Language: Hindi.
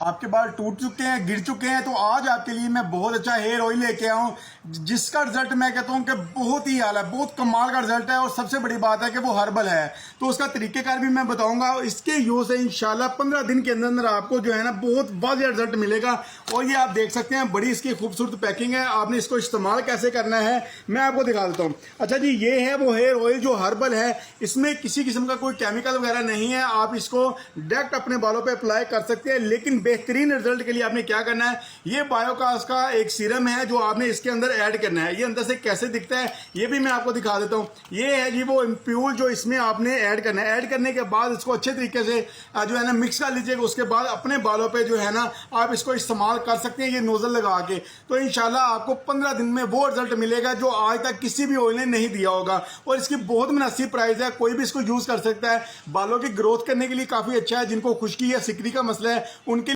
आपके बाल टूट चुके हैं, गिर चुके हैं, तो आज आपके लिए मैं बहुत अच्छा हेयर ऑयल लेके आया हूँ जिसका रिजल्ट मैं कहता हूँ कि बहुत ही आला, बहुत कमाल का रिजल्ट है। और सबसे बड़ी बात है कि वो हर्बल है, तो उसका तरीकेकार भी मैं बताऊंगा। इसके यूज से इंशाल्लाह 15 दिन के अंदर अंदर आपको जो है ना बहुत वाज़ेह रिजल्ट मिलेगा। और ये आप देख सकते हैं, बड़ी इसकी खूबसूरत पैकिंग है। आपने इसको इस्तेमाल कैसे करना है मैं आपको दिखा देता हूँ। अच्छा जी, ये है वो हेयर ऑयल जो हर्बल है, इसमें किसी किस्म का कोई केमिकल वगैरह नहीं है। आप इसको डायरेक्ट अपने बालों पे अप्लाई कर सकते हैं, लेकिन बेहतरीन रिजल्ट के लिए आपने क्या करना है, ये बायोकास का एक सीरम है जो आपने इसके अंदर ऐड करना है। ये अंदर से कैसे दिखता है ये भी मैं आपको दिखा देता हूँ। ये है जी वो इम्प्यूल जो इसमें आपने ऐड करना है। ऐड करने के बाद इसको अच्छे तरीके से जो है ना मिक्स कर लीजिएगा। उसके बाद अपने बालों पे जो है ना आप इसको इस्तेमाल कर सकते हैं, ये नोजल लगा के। तो इंशाल्लाह आपको 15 दिन में वो रिजल्ट मिलेगा जो आज तक किसी भी ऑयल ने नहीं दिया होगा। और इसकी बहुत मुनासिब प्राइस है, कोई भी इसको यूज कर सकता है। बालों की ग्रोथ करने के लिए काफी अच्छा है। जिनको खुश्की या सिकरी का मसला है उनके